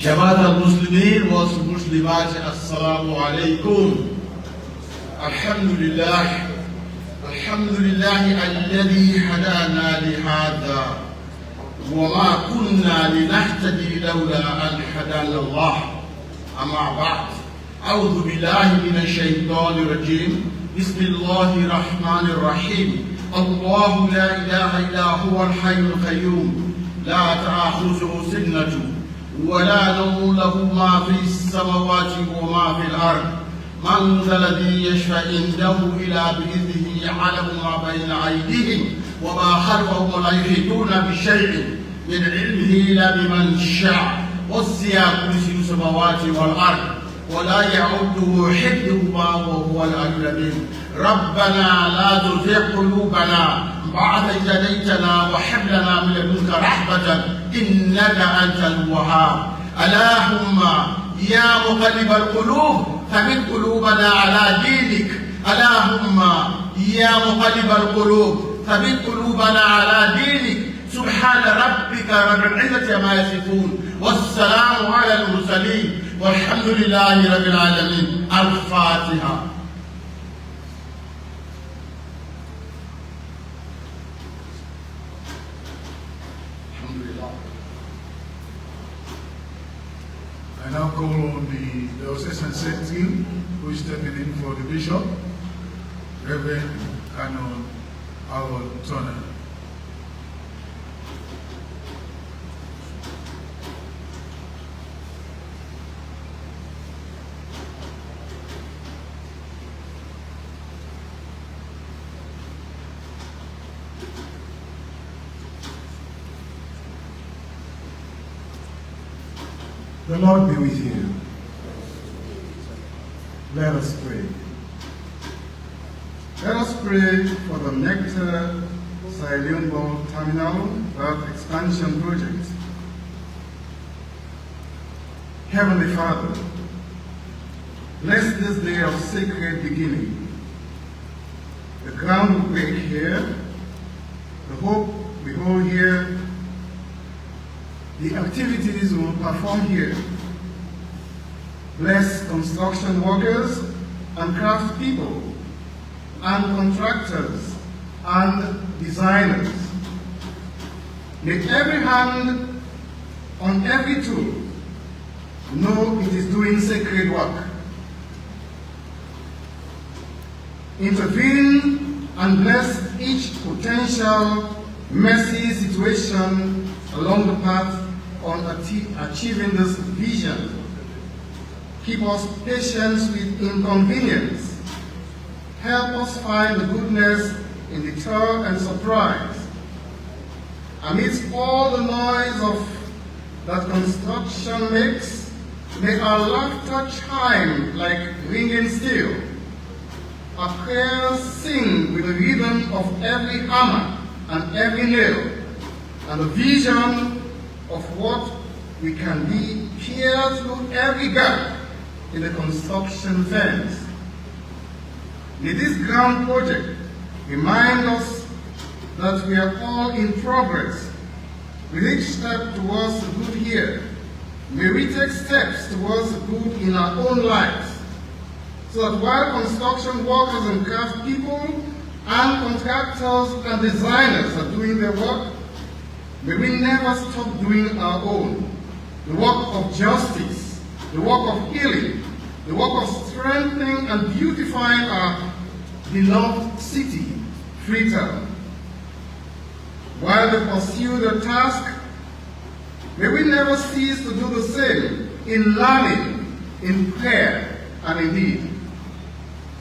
جماعة المسلمين والمسلمات السلام عليكم. الحمد لله الذي هدانا لهذا وما كنا لنهتدي لولا أن هدانا الله. أما بعد، أعوذ بالله من الشيطان الرجيم. بسم الله الرحمن الرحيم. الله لا إله إلا هو الحي القيوم لا تأخذه سنة ولا نوم، له ما في السماوات وما في الأرض. من ذا الذي يشفع عنده إلا بإذنه، يعلم ما بين أيديهم وما خلفهم ولا يحيطون بشيء من علمه إلا بمن شاء. وسع كرسيه السماوات والأرض ولا يعوده حفظهما وهو العلي العظيم. ربنا لا تزغ قلوبنا بعد إذ هديتنا وهب لنا من لدنك رحمة إنك أنت الوهاب. اللهم يا مقلب القلوب ثبت قلوبنا على دينك. اللهم يا مقلب القلوب ثبت قلوبنا على دينك. سبحان ربك رب العزة عما يصفون والسلام على المرسلين والحمد لله رب العالمين. الفاتحة. I now call on the Diocesan team who is stepping in for the Bishop, Reverend Canon Howard Turner. The Lord be with you. Let us pray. Let us pray for the nectar Leone Terminal Berth Extension project. Heavenly Father, bless this day of sacred beginning. The ground we break here, the hope we hold here, the activities we will perform here. Bless construction workers and craft people and contractors and designers. May every hand on every tool know it is doing sacred work. Intervene and bless each potential messy situation along the path on achieving this vision. Keep us patient with inconvenience. Help us find the goodness in the turn and surprise. Amidst all the noise that construction makes, may our laughter chime like ringing steel. Our prayers sing with the rhythm of every hammer and every nail, and the vision of what we can be peer through every gap in the construction fence. May this grand project remind us that we are all in progress. With each step towards the good here, may we take steps towards the good in our own lives, so that while construction workers and craft people and contractors and designers are doing their work, may we never stop doing our own. The work of justice, the work of healing, the work of strengthening and beautifying our beloved city, Freetown. While they pursue their task, may we never cease to do the same in learning, in prayer, and in deed.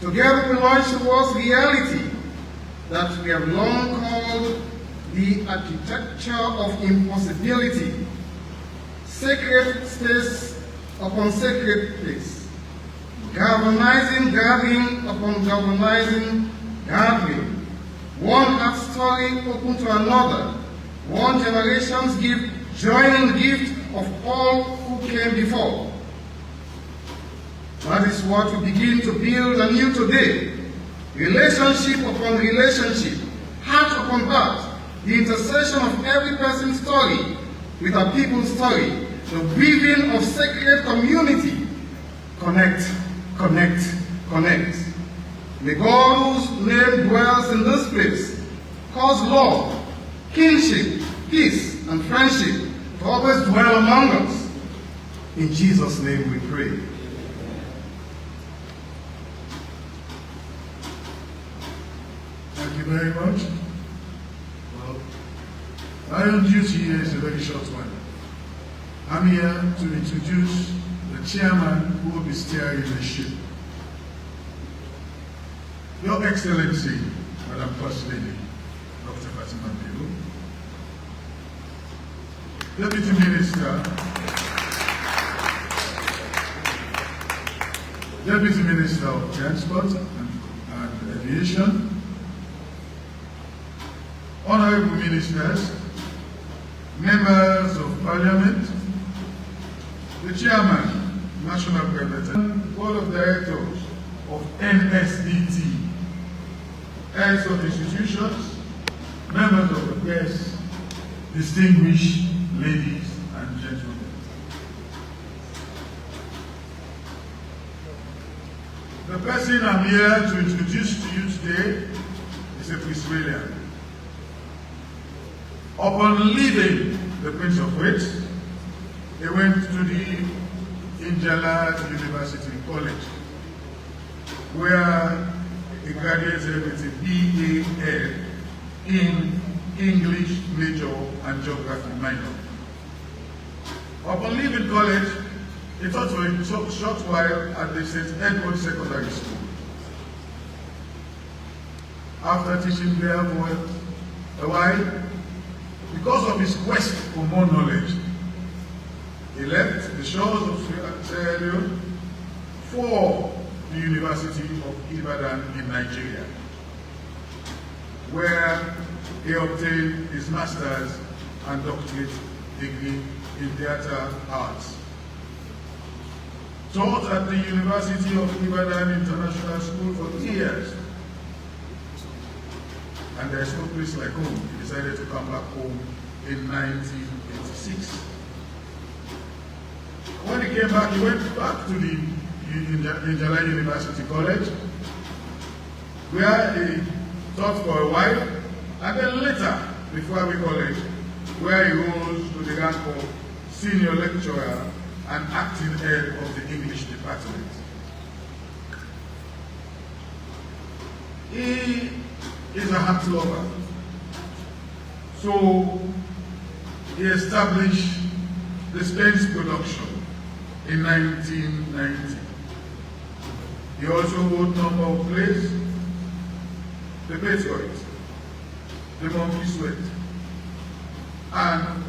Together we launch towards reality that we have long called the architecture of impossibility. Sacred space upon sacred place. Galvanizing gathering upon galvanizing gathering. One heart story open to another. One generation's gift joining the gift of all who came before. That is what we begin to build anew today. Relationship upon relationship, heart upon heart, the intersection of every person's story with our people's story, the weaving of sacred community. Connect, connect, connect. May God whose name dwells in this place cause love, kinship, peace, and friendship to always dwell among us. In Jesus' name we pray. Thank you very much. Well, my own duty here is a very short one. I'm here to introduce the chairman who will be steering the ship. Your Excellency, Madam First Lady, Dr. Fatima, Deputy Minister, Deputy Minister of Transport and Aviation, Honorable Ministers, Members of Parliament, the Chairman, National Privatization, Board of Directors of NSBT, heads of institutions, members of the press, distinguished ladies and gentlemen. The person I'm here to introduce to you today is a Presbyterian. Upon leaving the Prince of Wales, he went to the Injala University College, where he graduated with a BA in English major and geography minor. Upon leaving college, he taught for a short while at the St. Edward Secondary School. After teaching there for a while, because of his quest for more knowledge, he left the shores of Sierra Leone for the University of Ibadan in Nigeria, where he obtained his master's and doctorate degree in theatre arts. Taught at the University of Ibadan International School for 3 years. And there's no place like home. He decided to come back home in 1986. When he came back, he went back to the Injala University College, where he taught for a while, and then later, before we college, where he rose to the rank of senior lecturer and acting head of the English department. He is a hat lover. So he established the Spence production in 1990. He also wrote a number of plays: The Patriot, The Monkey Sweat, and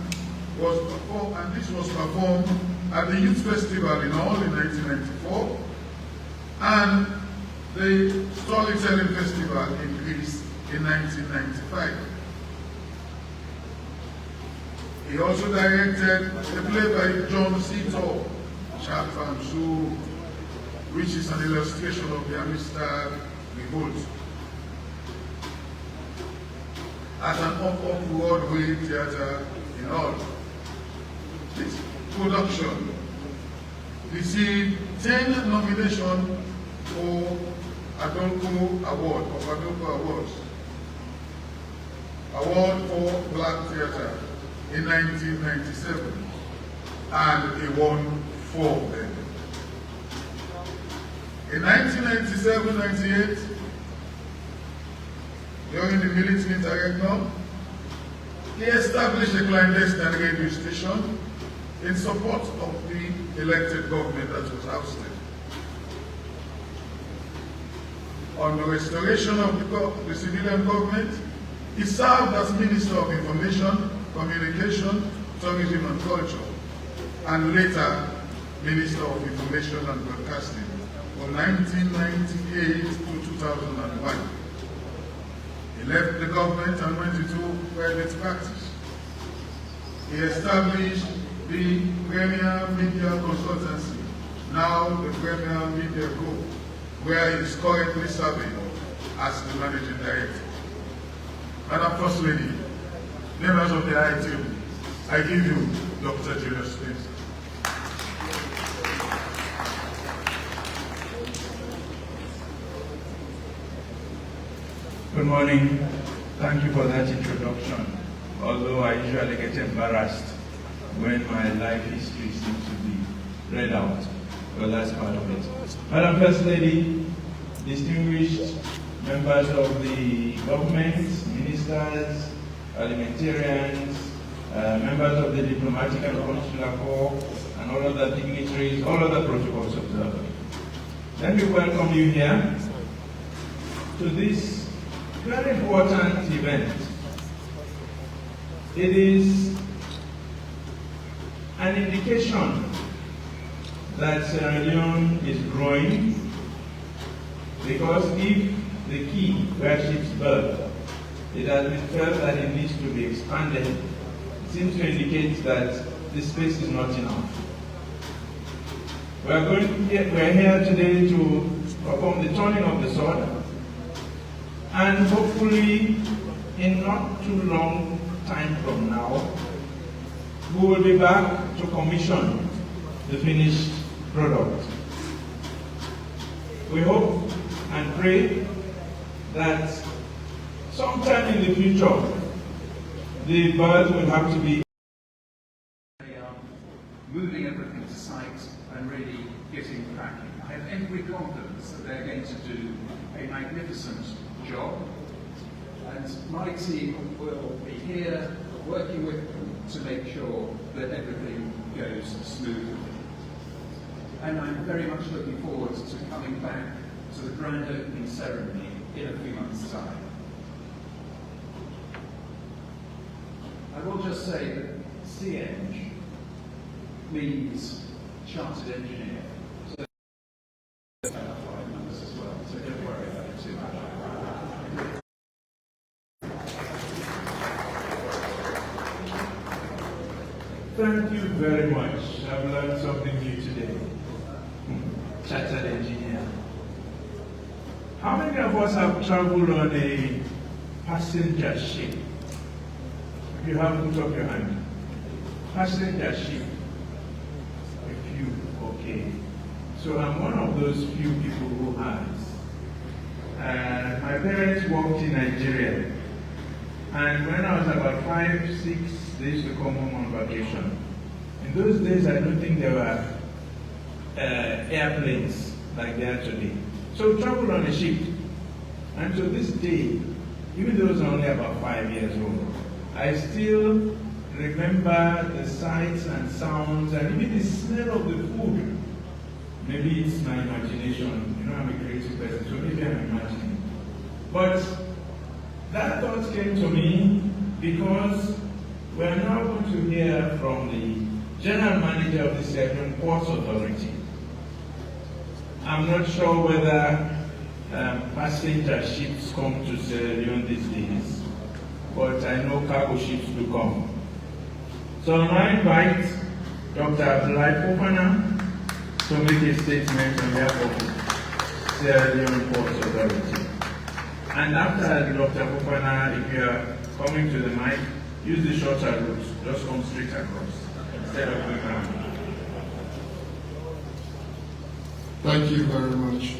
this was performed at the Youth Festival in Hull in 1994 and the Storytelling Festival in Greece in 1995. He also directed a play by John Seator, Sharp and Sue, which is an illustration of the Amistad Revolt, at an off-Broadway theatre in Hull. This production received 10 nominations for Adolfo Award, Award for Black Theatre in 1997, and he won 4 of them. In 1997-98, during the military interregnum, he established a clandestine radio station in support of the elected government that was ousted. On the restoration of the civilian government, he served as Minister of Information, Communication, Tourism and Culture, and later Minister of Information and Broadcasting from 1998 to 2001. He left the government and went into private practice. He established the Premier Media Consultancy, now the Premier Media Group, where he is currently serving as the Managing Director. Madam First Lady, members of the ITU, I give you Dr. Julius Spence. Good morning. Thank you for that introduction. Although I usually get embarrassed when my life history seems to be read out. Well, that's part of it. Madam First Lady, distinguished members of the government, ministers, parliamentarians, members of the diplomatic and consular corps, and all other dignitaries, all other protocols observed. Let me welcome you here to this very important event. It is an indication that Sierra Leone is growing, because if the key where ships berth, it has been felt that it needs to be expanded, it seems to indicate that this space is not enough. We're here today to perform the turning of the sword, and hopefully in not too long time from now, we will be back to commission the finished product. We hope and pray that sometime in the future, the berth will have to be moving everything to site and really getting cracking. I have every confidence that they're going to do a magnificent job, and my team will be here working with them to make sure that everything goes smoothly. And I'm very much looking forward to coming back to the grand opening ceremony in a few months' time. I will just say that CEng means Chartered Engineer. So numbers as well, so don't worry about it too much. Thank you very much. I've learned something new today. Chartered engineer. How many of us have traveled on a passenger ship? If you have, put up your hand. Passenger ship. A few, okay. So I'm one of those few people who has. My parents worked in Nigeria. And when I was about 5, 6, they used to come home on vacation. In those days, I don't think there were airplanes like there are today. So we traveled on a ship. And to this day, even though I was only about 5 years old, I still remember the sights and sounds and even the smell of the food. Maybe it's my imagination. You know, I'm a creative person, so maybe I'm imagining. But that thought came to me because we are now going to hear from the General Manager of the Serbian Ports Authority. I'm not sure whether passenger ships come to Sierra Leone these days, but I know cargo ships do come. So I invite Dr. Abdullahi Fofana to make a statement on behalf of Sierra Leone Ports Authority. And after Dr. Fofana, if you are coming to the mic, use the shorter route, just come straight across, instead of going around. Thank you very much.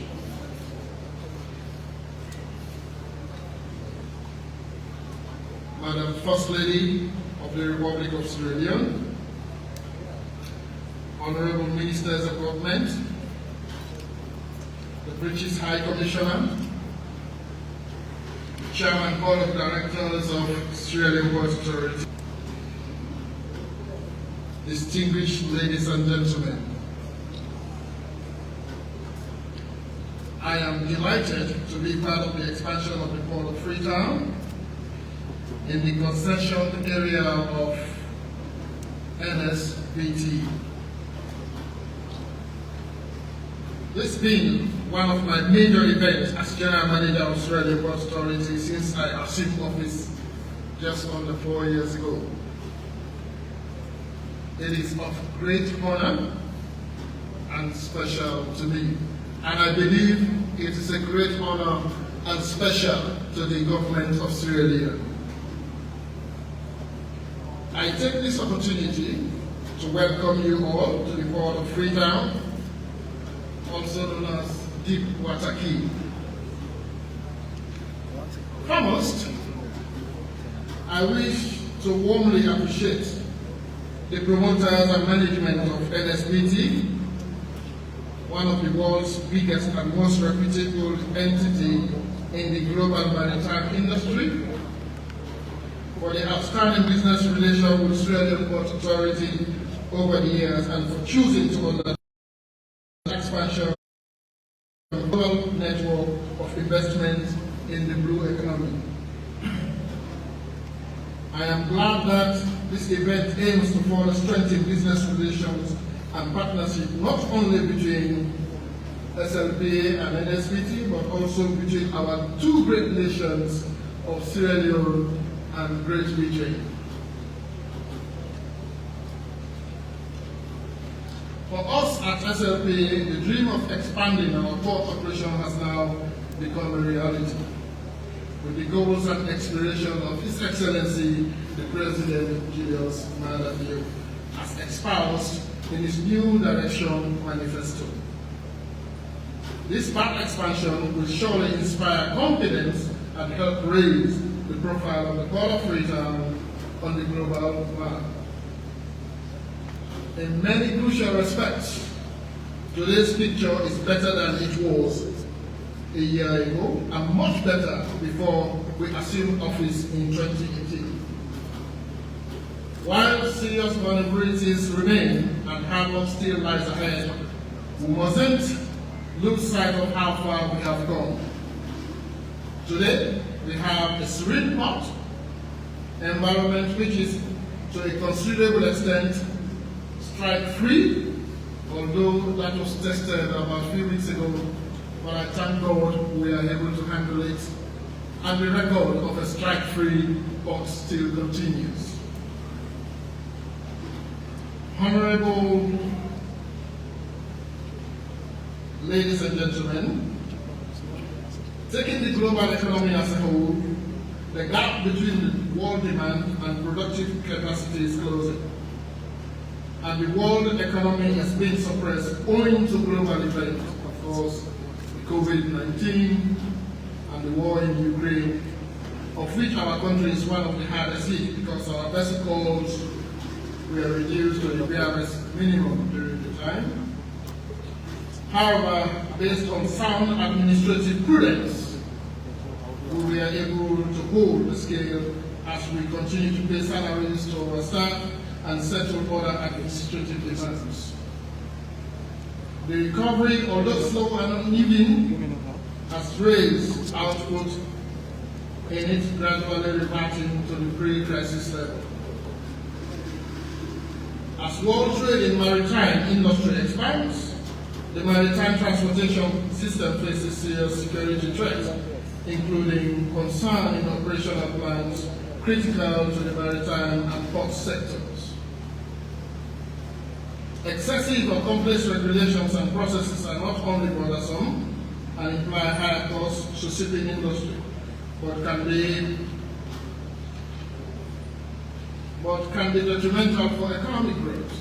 Madam First Lady of the Republic of Sierra Leone, Honorable Ministers of Government, the British High Commissioner, the Chairman Board of Directors of Sierra Leone Ports Authority, distinguished ladies and gentlemen, I am delighted to be part of the expansion of the Port of Freetown in the concession area of NSBT. This being one of my major events as General Manager of Sierra Leone Ports Authority since I assumed office just under 4 years ago. It is of great honor and special to me, and I believe it is a great honor and special to the government of Sierra Leone. I take this opportunity to welcome you all to the Port of Freetown, also known as Deep Water Key. Foremost, I wish to warmly appreciate the promoters and management of NSBT, one of the world's biggest and most reputable entity in the global maritime industry, for the outstanding business relation with Sierra Leone Port Authority over the years, and for choosing to undertake expansion of a global network of investment in the blue economy. I am glad that this event aims to further strengthen business relations and partnership not only between SLPA and NSBT, but also between our two great nations of Sierra Leone and Great Britain. For us at SLPA, the dream of expanding our port operation has now become a reality, with the goals and aspiration of His Excellency, the President Julius Maada Bio, as espoused in his New Direction Manifesto. This port expansion will surely inspire confidence and help raise the profile of the Port of Freetown on the global map. In many crucial respects, today's picture is better than it was a year ago, and much better before we assumed office in 2018. While serious vulnerabilities remain and hard work still lies ahead, we mustn't lose sight of how far we have come. Today, we have a serene port environment which is to a considerable extent strike-free, although that was tested about a few weeks ago, but I thank God we are able to handle it, and the record of a strike-free port still continues. Honorable ladies and gentlemen, taking the global economy as a whole, the gap between the world demand and productive capacity is closing, and the world economy is being suppressed owing to global events, of course, COVID-19 and the war in Ukraine, of which our country is one of the hardest hit because our vessel calls were reduced to the barest minimum during the time. However, based on sound administrative prudence, we were able to hold the scale as we continue to pay salaries to our staff and settle other administrative demands. The recovery, although slow and uneven, has raised output in it, gradually reverting to the pre-crisis level. As world trade in maritime industry expands, the maritime transportation system faces serious security threats, including concern in operational plans critical to the maritime and port sectors. Excessive or complex regulations and processes are not only bothersome and imply higher costs to shipping industry, but can be detrimental for economic growth.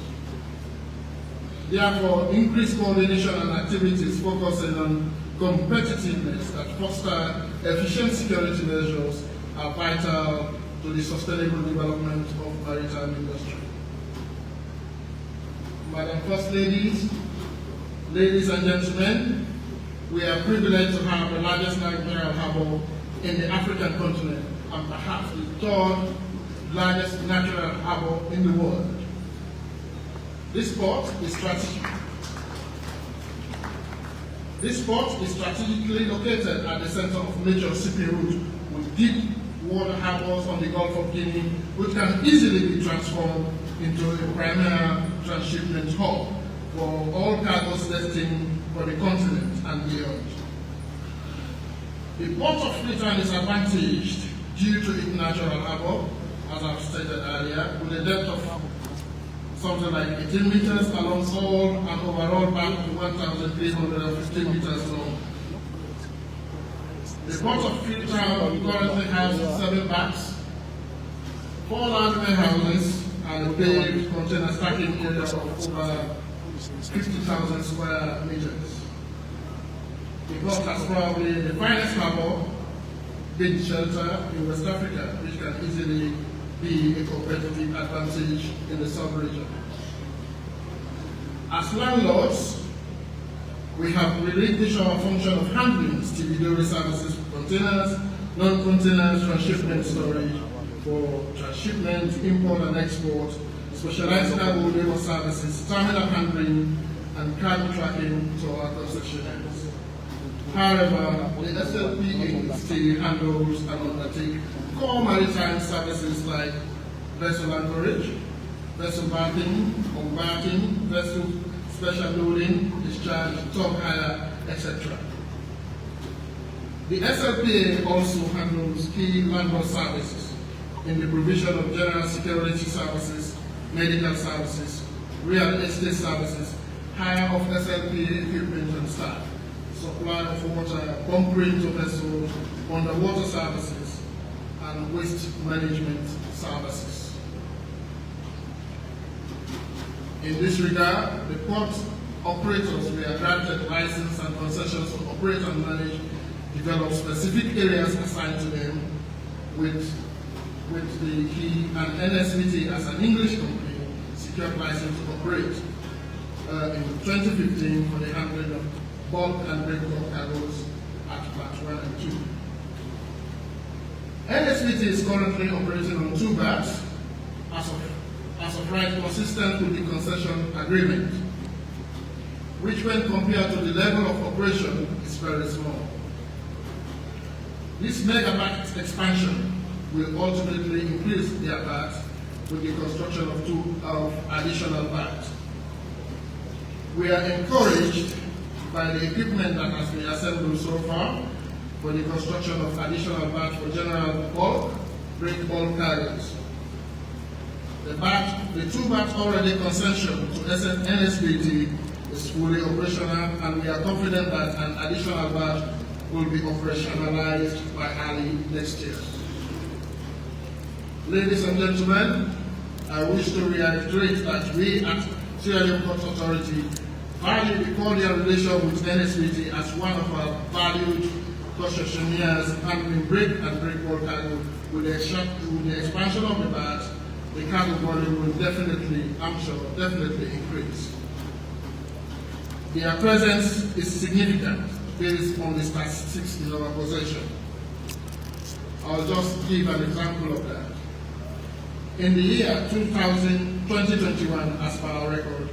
Therefore, increased coordination and activities focusing on competitiveness that foster efficient security measures are vital to the sustainable development of maritime industry. Madam First Ladies, ladies and gentlemen, we are privileged to have the largest natural harbour in the African continent and perhaps the third largest natural harbour in the world. This port is strategic. This port is strategically located at the center of major shipping routes with deep water harbors on the Gulf of Guinea, which can easily be transformed into a primary transshipment hub for all cargoes destined for the continent and beyond. The port of Freetown is advantaged due to its natural harbor, as I've stated earlier, with a depth of something like 18 meters along all and overall back to 1,350 meters long. The port of Freetown currently has 7 backs, 4 large warehouses, and a paved container stacking area of over 50,000 square meters. The port has probably the finest harbour, beach shelter in West Africa, which can easily be a competitive advantage in the sub-region. As landlords, we have relinquished our function of handling stevedore services for containers, non-containers, transshipment storage, for transshipment, import and export, specialized cargo labor services, terminal handling, and cargo tracking to our concessionaires. However, the SLPA still handles and undertakes core maritime services like vessel anchorage, vessel berthing, unberthing, vessel special loading, discharge, tug hire, etc. The SLPA also handles key landlord services in the provision of general security services, medical services, real estate services, hire of SLPA equipment and staff, supply of water, bunkering to vessels, underwater services, and waste management services. In this regard, the port operators were granted license and concessions to operate and manage, develop specific areas assigned to them with the key and NSBT as an English company secured license to operate in 2015 for the handling of bulk and breakbulk cargoes at Part 1 and 2. NSBT is currently operating on 2 berths as of right consistent with the concession agreement, which when compared to the level of operation is very small. This mega berth expansion will ultimately increase their berths with the construction of 2 additional berths. We are encouraged by the equipment that has been assembled so far for the construction of additional berths for general bulk, break bulk carriers. The berth the 2-berth already concession to NSBT is fully operational, and we are confident that an additional berth will be operationalized by early next year. Ladies and gentlemen, I wish to reiterate that we at Sierra Leone Port Authority value the cordial relation with NSBT as one of our valued concessionaires handling break and breakbulk cargo. With the expansion of the berth, the cargo volume will definitely, I'm sure, definitely increase. Their presence is significant based on the statistics in our possession. I'll just give an example of that. In the year 2021, as per our record,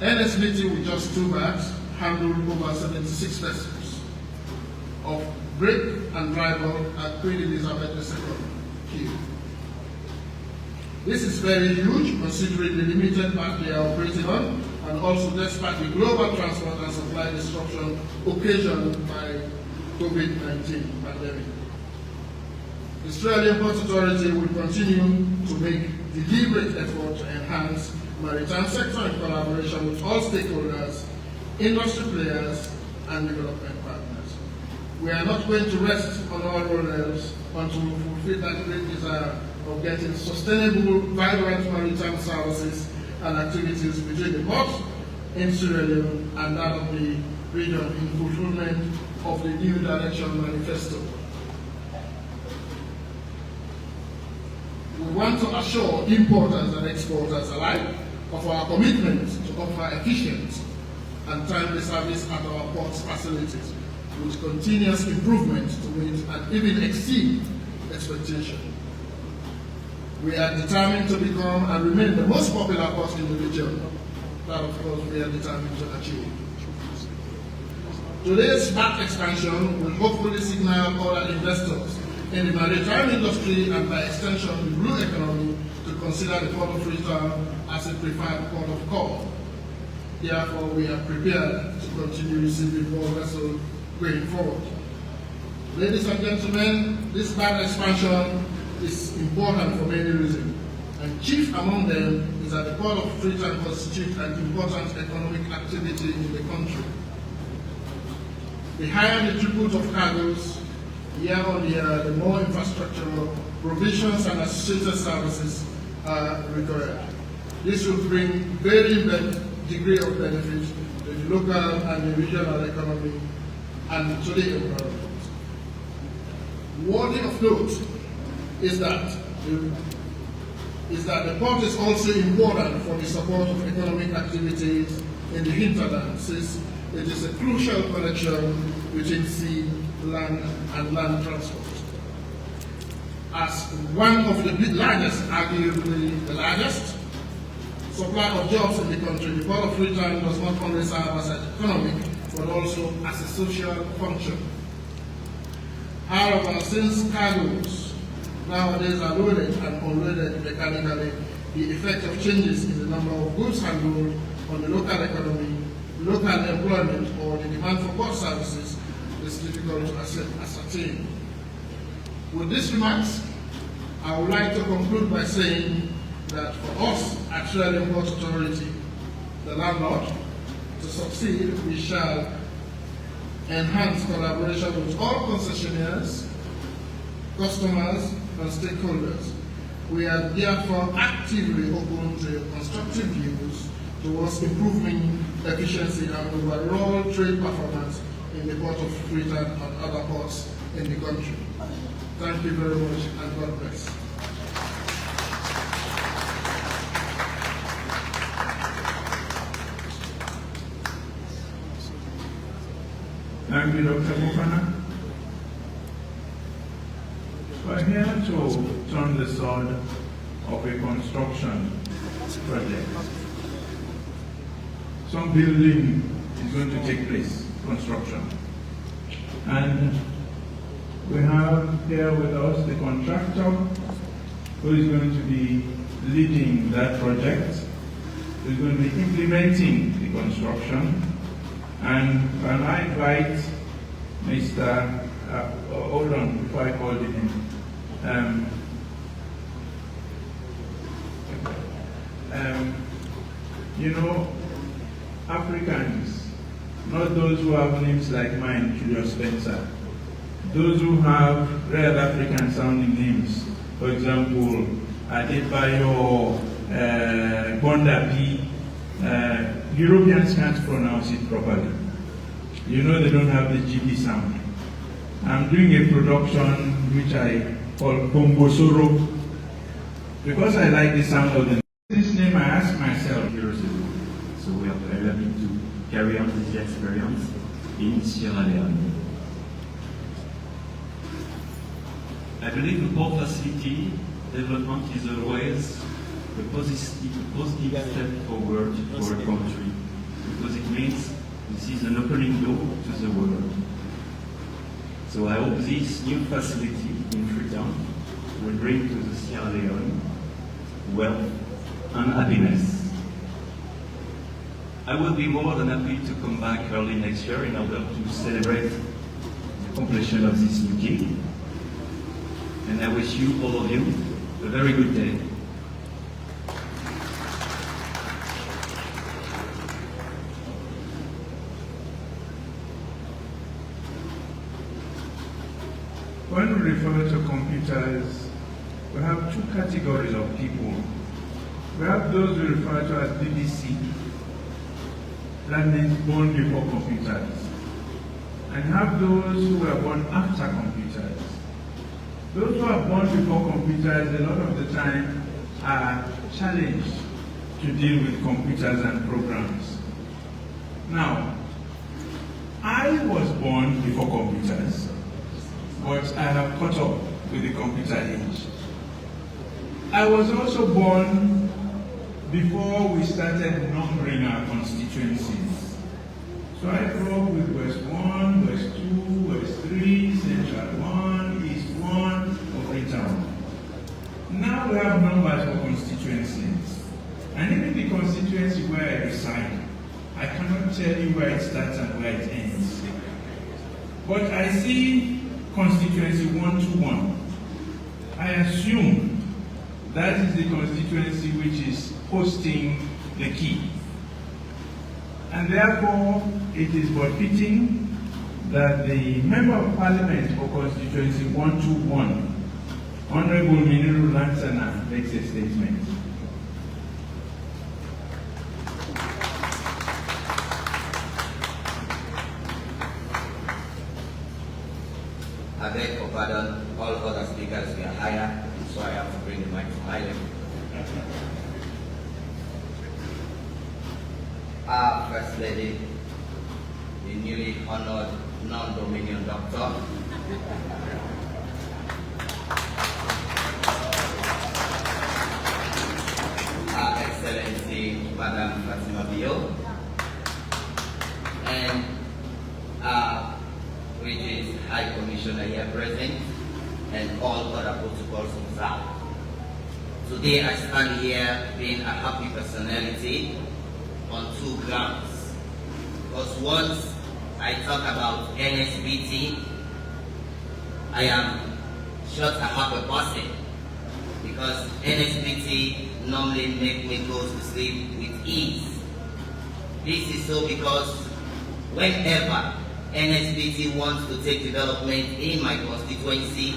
NSBT with just 2 berths handled over 76 vessels of break and dry bulk at Queen Elizabeth II quay. This is very huge considering the limited berth they are operating on, and also despite the global transport and supply disruption occasioned by COVID-19 pandemic. The Sierra Leone Port Authority will continue to make deliberate effort to enhance maritime sector in collaboration with all stakeholders, industry players, and development partners. We are not going to rest on our laurels until we fulfill that great desire of getting sustainable, vibrant maritime services and activities between the port in Sierra Leone and that of the region in fulfillment of the New Direction Manifesto. We want to assure importers and exporters alike of our commitment to offer efficient and timely service at our port facilities with continuous improvement to meet and even exceed expectations. We are determined to become and remain the most popular port in the region. That, of course, we are determined to achieve. Today's berth expansion will hopefully signal other investors in the maritime industry and by extension the blue economy to consider the Port of Freetown as a preferred port of call. Therefore, we are prepared to continue receiving more vessels going forward. Ladies and gentlemen, this berth expansion is important for many reasons, and chief among them is that the Port of Freetown constitutes an important economic activity in the country. The higher the throughput of cargoes, year on year, the more infrastructural provisions and associated services are required. This will bring varying degree of benefit to the local and the regional economy and to the environment. Worthy of note is that the port is also important for the support of economic activities in the hinterland, since it is a crucial connection between sea, land, and land transport. As one of the largest, arguably the largest, supply of jobs in the country, the Port of Freetown does not only serve as an economic, but also as a social function. However, since cargoes nowadays are loaded and unloaded mechanically, the effect of changes in the number of goods handled on the local economy, local employment, or the demand for port services is difficult to ascertain. With these remarks, I would like to conclude by saying that for us at Sierra Leone Port Authority, the landlord, to succeed, we shall enhance collaboration with all concessionaires, customers, and stakeholders. We are therefore actively open to constructive views towards improving efficiency and overall trade performance in the Port of Freetown and other ports in the country. Thank you very much, and God bless. Thank you, Dr. Mufana. We're here to turn the sword of a construction project. Some building is going to take place, construction. And we have here with us the contractor who is going to be leading that project, who is going to be implementing the construction. And can I invite Mr. Hold on, before I call him. You know, Africans, not those who have names like mine, Julius Spencer, those who have real African sounding names, for example, Adebayo, Bondapi, Europeans can't pronounce it properly. You know they don't have the GB sound. I'm doing a production which I call Bongo Soro because I like the sound of the this name. I asked myself years ago, so we are very happy to carry on this experience in Sierra Leone. I believe the port facility development is always a positive step forward for a country because it means this is an opening door to the world. So I hope this new facility in Freetown will bring to the Sierra Leone wealth and happiness. I will be more than happy to come back early next year in order to celebrate the completion of this new quay. And I wish you, all of you, a very good day. When we refer to computers, we have two categories of people. We have those we refer to as BBC, that means born before computers, and have those who were born after computers. Those who are born before computers, a lot of the time, are challenged to deal with computers and programs. Now, I was born before computers, but I have caught up with the computer age. I was also born before we started numbering our constituencies. So I grew up with West 1, West 2, West 3, Central 1, East 1, of Freetown. Now we have numbers for constituencies. And even the constituency where I reside, I cannot tell you where it starts and where it ends. But I see constituency 121. I assume that is the constituency which is hosting the key. And therefore, it is but fitting that the Member of Parliament for constituency 121, Honorable Miniru Lansana, makes a statement. I beg for pardon, all other speakers were higher, so I have to bring the mic to my level. Our First Lady, the newly honored non-Dominion Doctor, Her Excellency Madam Fatima, and British High Commissioner here present, and all other protocols observed. Today I stand here being a happy personality on two grounds. Because once I talk about NSBT, I am short a happy person, because NSBT normally make me go to sleep with ease. This is so because whenever NSBT wants to take development in my constituency,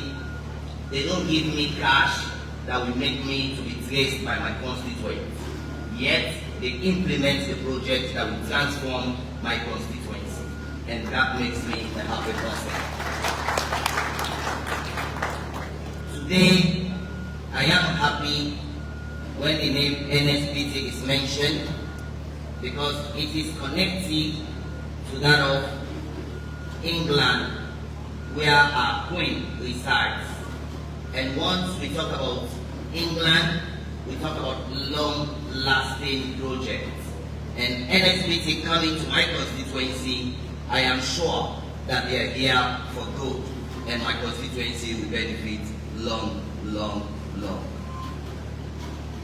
they don't give me cash that will make me to be traced by my constituents. Yet, they implement the project that will transform my constituency. And that makes me a happy person. Today, I am happy when the name NSBT is mentioned, because it is connected to that of England, where our Queen resides. And once we talk about England, we talk about long-lasting projects. And NSBT coming to my constituency, I am sure that they are here for good, and my constituency will benefit long.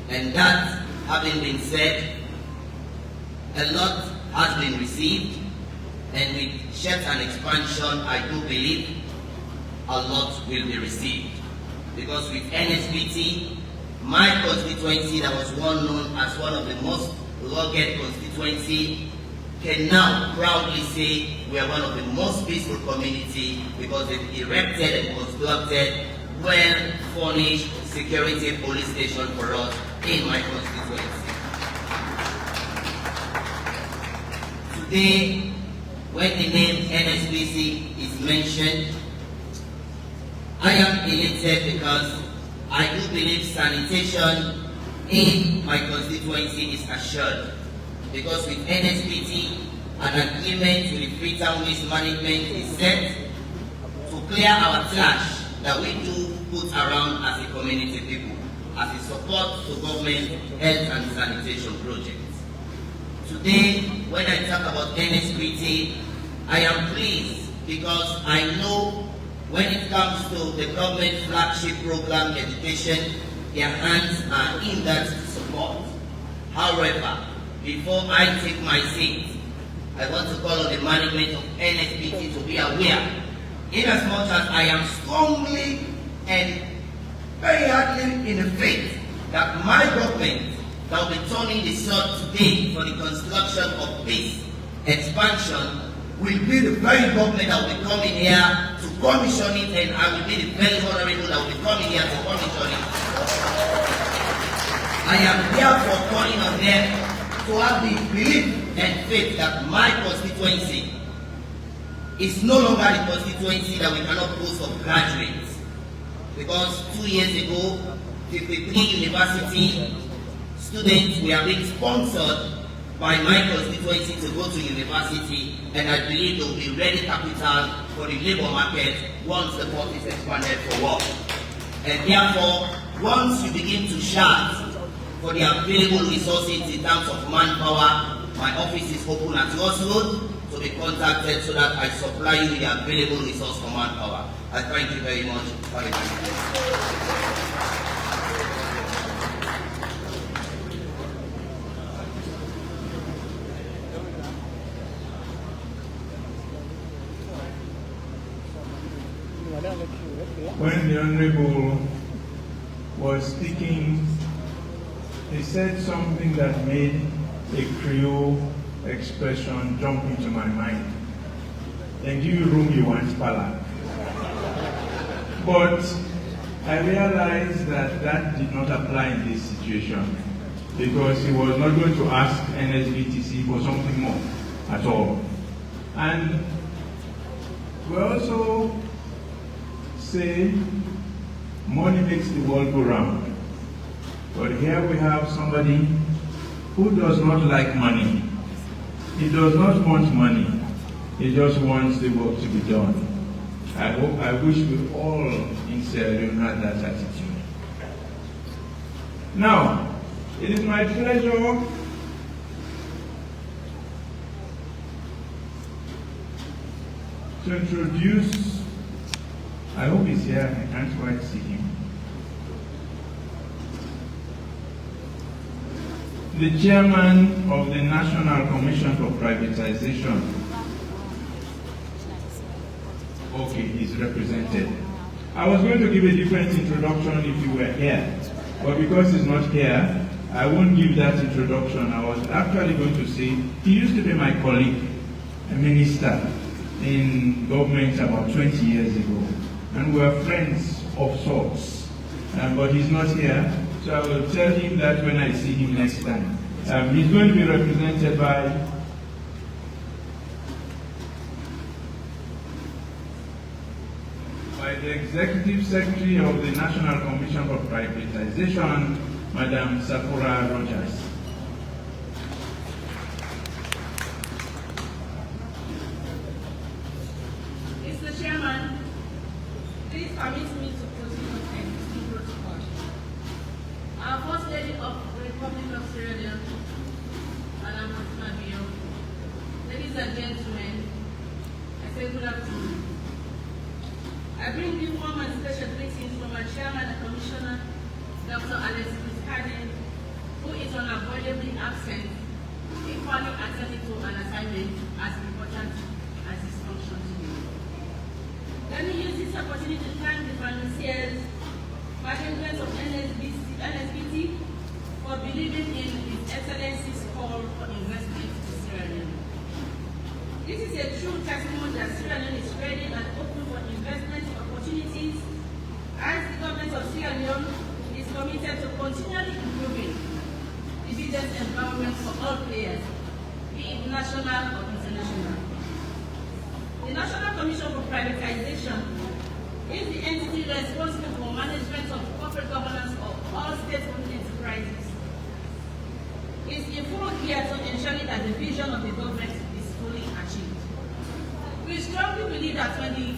And that having been said, a lot has been received, and with shift and expansion, I do believe a lot will be received. Because with NSBT, my constituency that was well known as one of the most rugged constituency can now proudly say we are one of the most peaceful community because they've erected and constructed well-furnished security police station for us in my constituency. Today, when the name NSBT is mentioned, I am elated because I do believe sanitation in my constituency is assured. Because with NSBT, an agreement with the Freetown Waste Management is set to clear our trash that we do put around as a community people, as a support to government health and sanitation projects. Today, when I talk about NSBT, I am pleased because I know when it comes to the government flagship program education, their hands are in that support. However, before I take my seat, I want to call on the management of NSBT to be aware, in as much as I am strongly and very hardly in the faith that my government that will be turning the sword today for the construction of peace expansion will be the very government that will be coming here to commission it, and I will be the very honorable that will be coming here to commission it. I am therefore calling on them to have the belief and faith that my constituency is no longer the constituency that we cannot boast of graduates. Because 2 years ago, 53 university students were being sponsored by my constituency to go to university, and I believe there will be ready capital for the labor market once the port is expanded for work. And therefore, once you begin to shout for the available resources in terms of manpower, my office is open at Ross Road to be contacted so that I supply you with the available resource for manpower. I thank you very much for the time. When the Honorable was speaking, he said something that made a Creole expression jump into my mind. And give you room, you want pala. But I realized that that did not apply in this situation, because he was not going to ask NSBTC for something more at all. And we also say money makes the world go round. But here we have somebody who does not like money. He does not want money. He just wants the work to be done. I wish we all in Sierra Leone had that attitude. Now, it is my pleasure to introduce, I hope he's here, I can't quite see him, the chairman of the National Commission for Privatization. Okay, he's represented. I was going to give a different introduction if you were here, but because he's not here, I won't give that introduction. I was actually going to say, he used to be my colleague, a minister in government about 20 years ago, and we were friends of sorts, but he's not here, so I will tell him that when I see him next time. He's going to be represented by the Executive Secretary of the National Commission for Privatization, Madam Sapura Rogers. Mr. Chairman, please permit me to proceed with the existing protocol. Our First Lady of the Republic of Sierra Leone, Madam Fatima, ladies and gentlemen, I say good afternoon. I bring you warm and special greetings from our Chairman and Commissioner, Dr. Alex Muscadin, who is unavoidably absent, equally attending to an assignment as important as his function today. Let me use this opportunity to thank the financiers, management of NSBT for believing in His Excellency's call This is a true testimony that Sierra Leone is ready and open for investment opportunities, as the government of Sierra Leone is committed to continually improving the business environment for all players, be it national or international. The National Commission for Privatization is the entity responsible for management of corporate governance of all state-owned enterprises. It's in full gear to ensuring that the vision of the government is fully achieved. We strongly believe that when the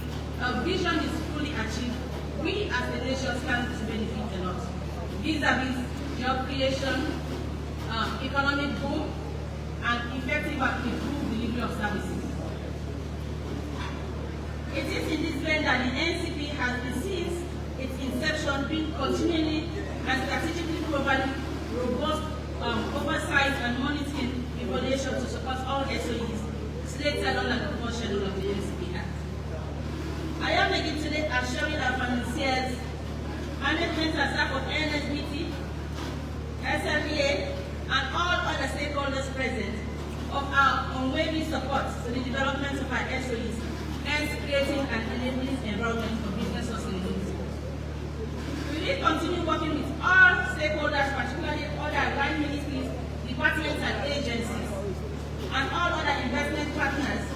vision is fully achieved, we as a nation stand to benefit a lot. Vis-a-vis job creation, economic boom, and effective and improved delivery of services. It is in this vein that the NCP has since its inception been continually and strategically providing robust oversight and monitoring evaluation to support all SOEs slated under the core schedule of the NCP Act. I am again today assuring our financiers, management and staff of NSBT, SLPA, and all other stakeholders present of our unwavering support to the development of our SOEs, hence creating an enabling environment for business sustainability. We will continue working with all stakeholders, particularly other line ministries, departments and agencies, and all other investment partners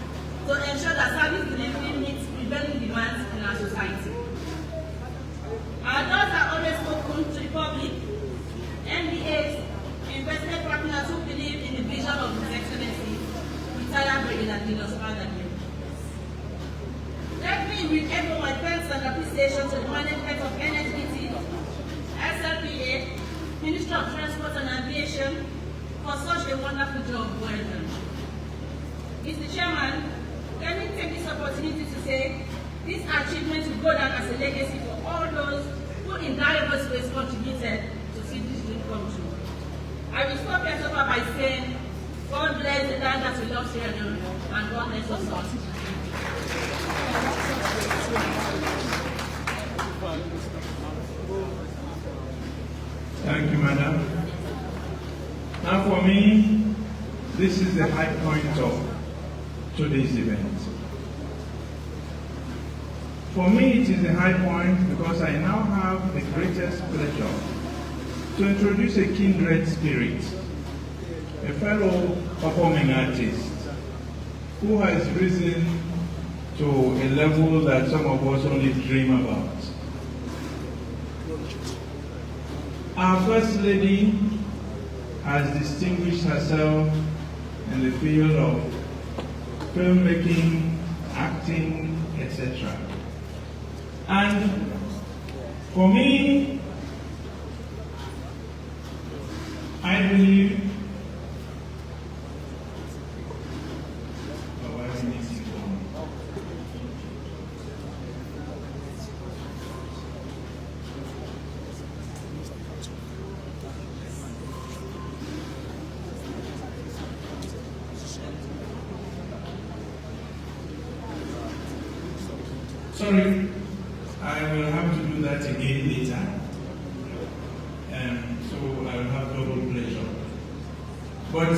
to ensure that service delivery meets prevailing demands in our society. Our doors are always open to the public, MBAs, investment partners who believe in the vision of His Excellency, retired President Leone. Let me re-echo my thanks and appreciation to the management of NSBT, SLPA, Ministry of Transport and Aviation for such a wonderful job well done. Mr. Chairman, let me take this opportunity to say this achievement will go down as a legacy for all those who in diverse ways contributed to see this dream come true. I will stop here so far by saying, God bless the land that we love Sierra Leone, and God bless us all. Thank you, Madam. Now for me, this is the high point of today's event. For me, it is a high point because I now have the greatest pleasure to introduce a kindred spirit, a fellow performing artist who has risen to a level that some of us only dream about. Our First Lady has distinguished herself in the field of filmmaking, acting, etc. And for me, I believe sorry, I will have to do that again later. So I will have double pleasure. But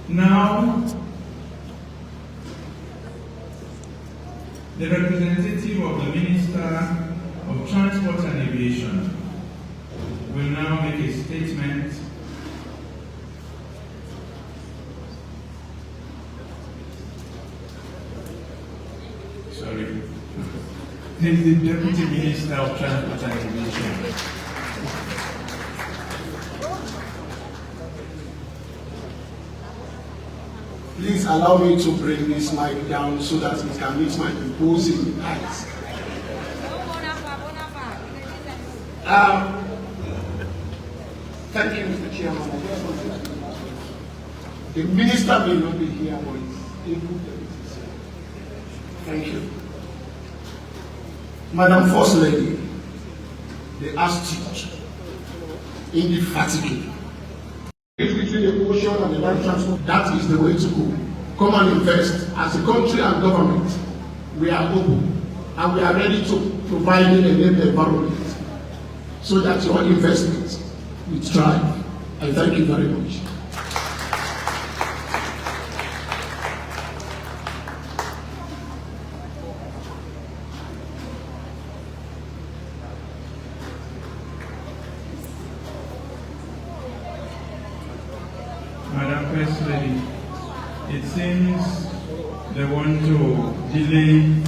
now, the representative of the Minister of Transport and Aviation will now make a statement . Sorry. He is the Deputy Minister of Transport and Aviation. Please allow me to bring this mic down so that it can meet my imposing height. Thank you, Mr. Chairman. The Minister may not be here, but he's able to. Thank you. Madam First Lady, the astute, indefatigable, between the ocean and the land transport, that is the way to go. Come and invest. As a country and government, we are open and we are ready to provide an environment so that your investments will thrive. I thank you very much. Madam First Lady, it seems they want to delay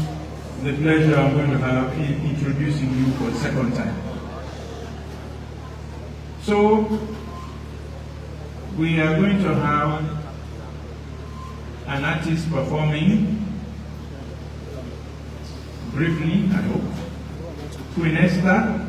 the pleasure I'm going to have in introducing you for the second time. So, we are going to have an artist performing briefly, I hope. Queen Esther.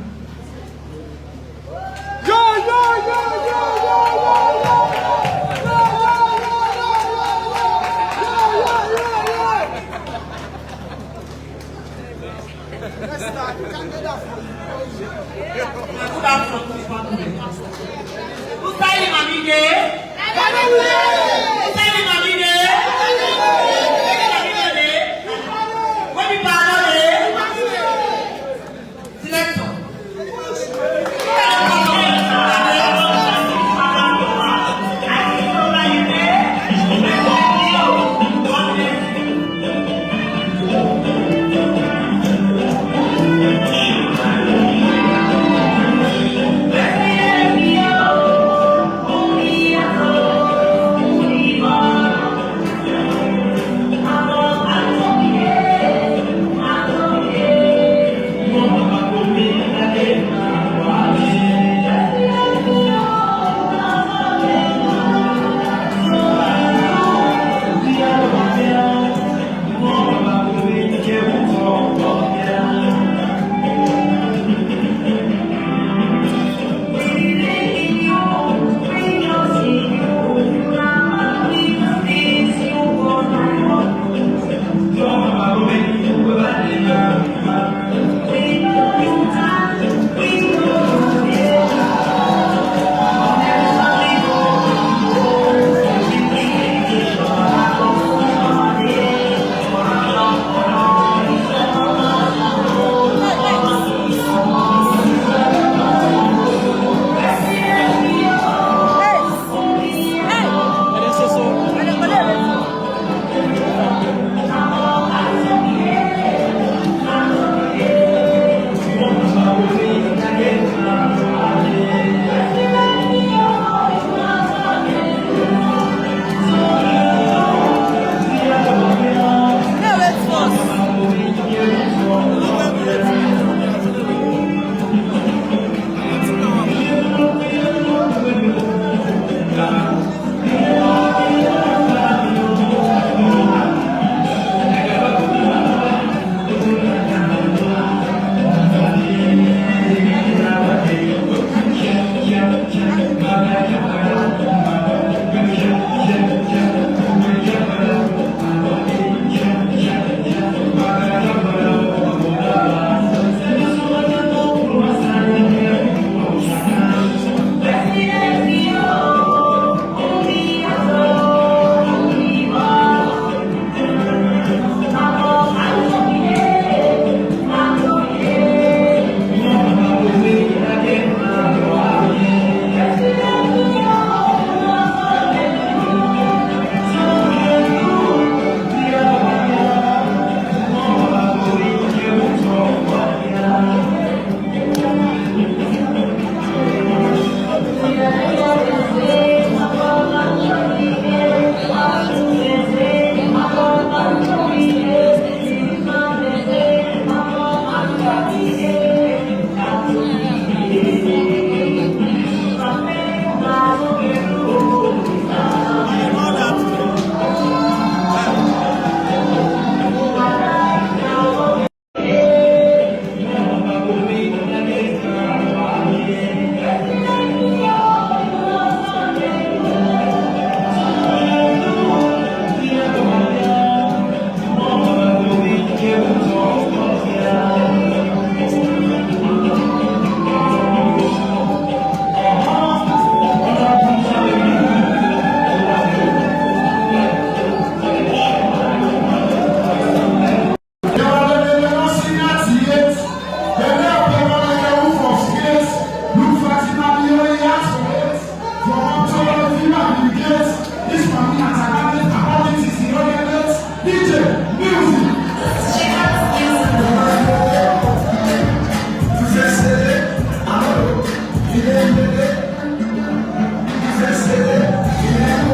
Yeah.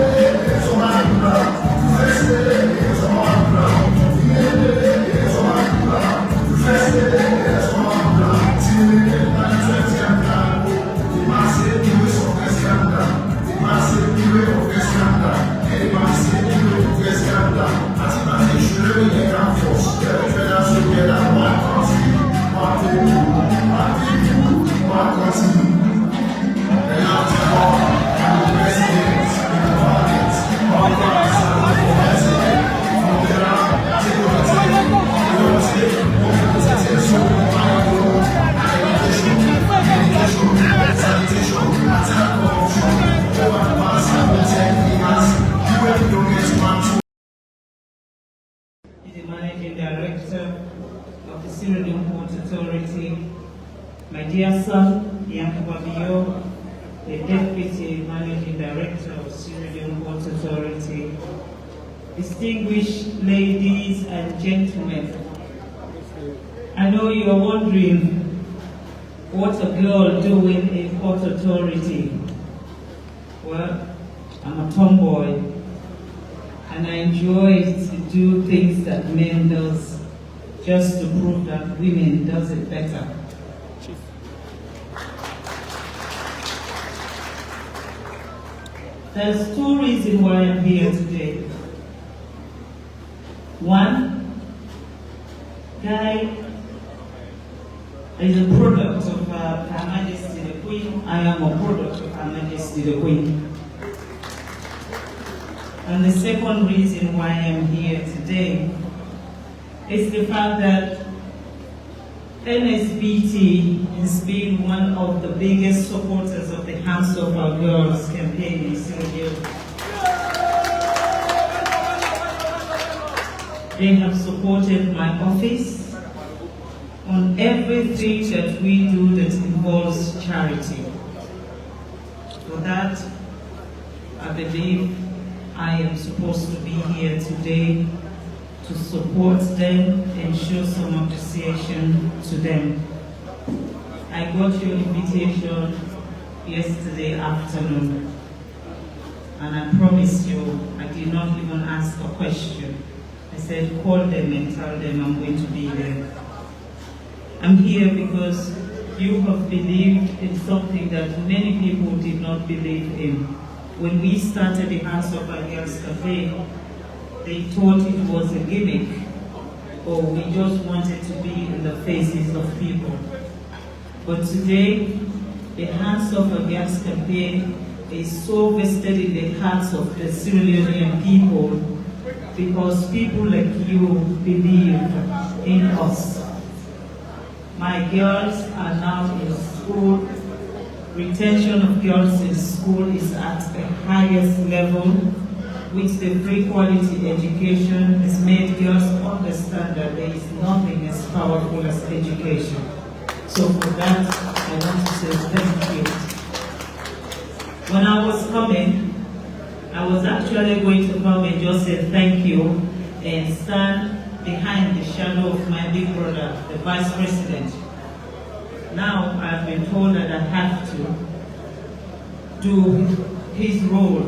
my dear son, Yankuba Bio, the Deputy Managing Director of Sierra Leone Port Authority, distinguished ladies and gentlemen, I know you're wondering what a girl doing in Port Authority. Well, I'm a tomboy, and I enjoy to do things that men does, just to prove that women does it better. There's two reasons why I'm here today. One, Guy is a product of Her Majesty the Queen. I am a product of Her Majesty the Queen. And the second reason why I'm here today is the fact that NSBT has been one of the biggest supporters of the Hands of Our Girls campaign in Sierra Leone. They have supported my office on everything that we do that involves charity. For that, I believe I am supposed to be here today to support them and show some appreciation to them. I got your invitation yesterday afternoon, and I promise you, I did not even ask a question. I said, call them and tell them I'm going to be there. I'm here because you have believed in something that many people did not believe in. When we started the Hands of Our Girls campaign, they thought it was a gimmick, or we just wanted to be in the faces of people. But today, the Hands of Our Girls campaign is so vested in the hearts of the Sierra Leonean people because people like you believe in us. My girls are now in school. Retention of girls in school is at the highest level, which the free quality education has made girls understand that there is nothing as powerful as education. So for that, I want to say thank you. When I was coming, I was actually going to come and just say thank you and stand behind the shadow of my big brother, the Vice President. Now I've been told that I have to do his role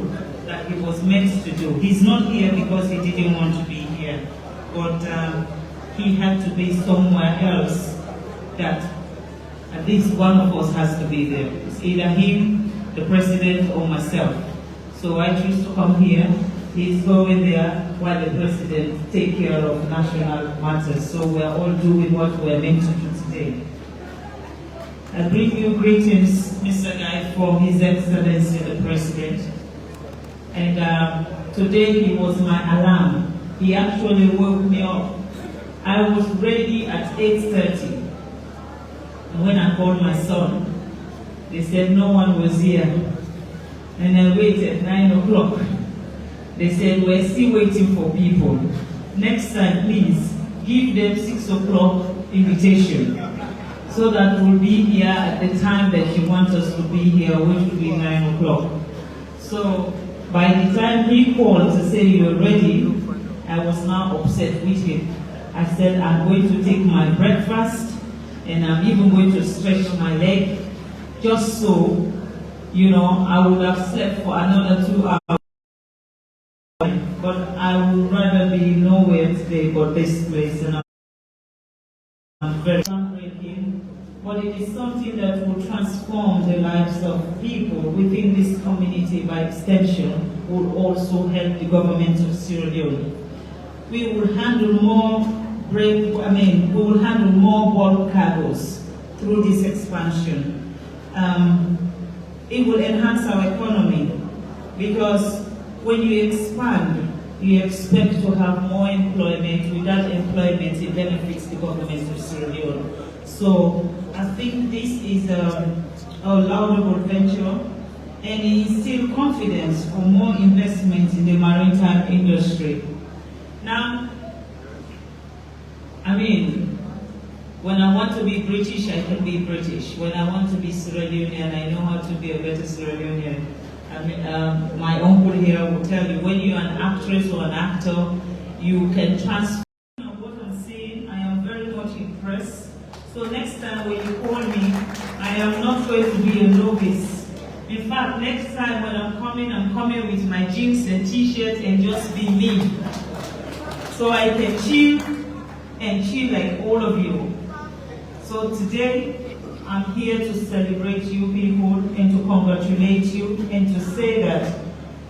that he was meant to do. He's not here because he didn't want to be here, but he had to be somewhere else that at least one of us has to be there. It's either him, the President, or myself. So I choose to come here. He's going there while the President takes care of national matters. So we're all doing what we're meant to do today. I bring you greetings, Mr. Guy, from His Excellency the President. And today he was my alarm. He actually woke me up. I was ready at 8:30. And when I called my son, they said no one was here. And I waited 9 o'clock. They said we're still waiting for people. Next time, please, give them 6 o'clock invitation, so that we'll be here at the time that you want us to be here, which will be 9 o'clock. So by the time he called to say you're ready, I was now upset with him. I said I'm going to take my breakfast and I'm even going to stretch my leg, just so, you know, I would have slept for another 2 hours. But I would rather be nowhere today but this place, and I'm very heartbreaking. But it is something that will transform the lives of people within this community. By extension, will also help the government of Sierra Leone. We will handle more we will handle more bulk cargoes through this expansion. It will enhance our economy, because when you expand, you expect to have more employment. With that employment, it benefits the government of Sierra Leone. So I think this is a laudable venture, and it instills confidence for more investment in the maritime industry. Now, When I want to be British, I can be British. When I want to be Sierra Leonean, I know how to be a better Sierra Leonean. I mean, my uncle here will tell you, when you're an actress or an actor, you can transfer what I'm saying. I am very much impressed. So next time when you call me, I am not going to be a novice. In fact, next time when I'm coming with my jeans and t-shirt and just be me. So I can chill and chill like all of you. So today, I'm here to celebrate you people and to congratulate you and to say that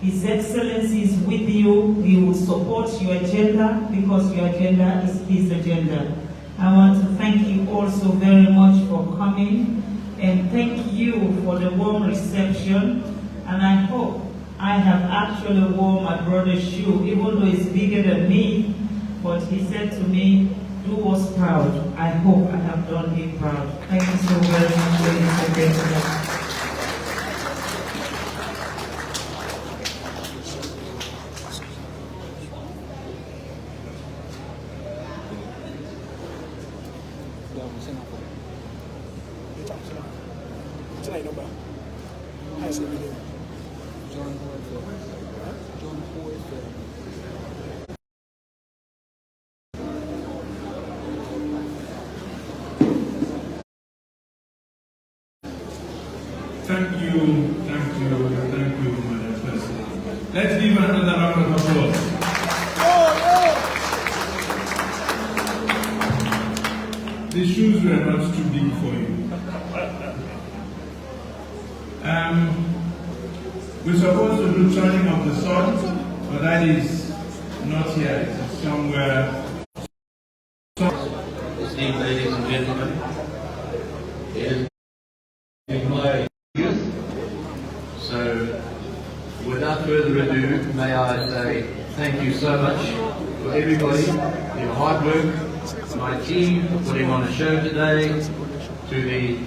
His Excellency is with you. He will support your agenda because your agenda is his agenda. I want to thank you also very much for coming and thank you for the warm reception. And I hope I have actually worn my brother's shoe, even though it's bigger than me. But he said to me, do us proud. I hope I have done him proud. Thank you so very much, ladies and gentlemen. Thank you, Madam President. Let's give another round of applause. The shoes were not too big for you. We're supposed to do turning of the sun, but that is not yet. It's somewhere. Esteemed ladies and gentlemen, it is my youth. So, without further ado, may I say thank you so much for everybody, your hard work, my team for putting on a show today, to the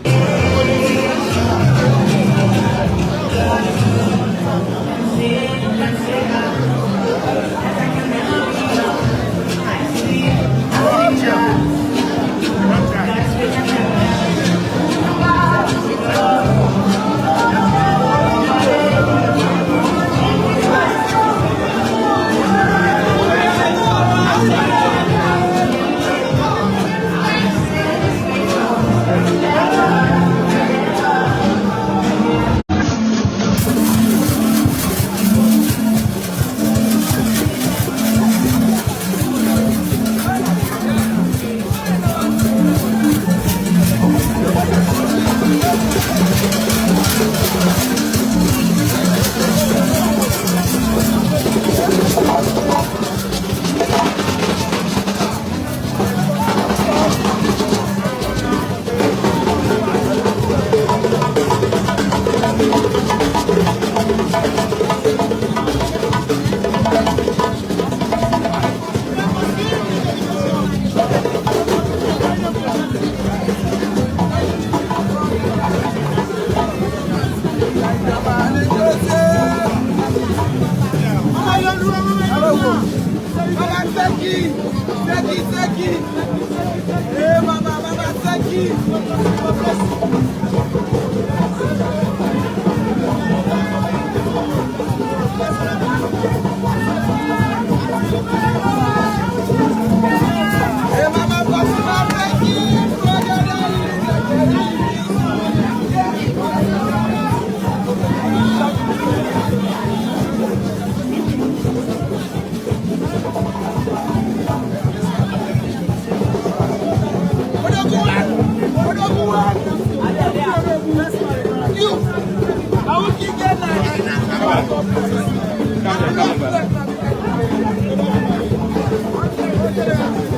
Come on.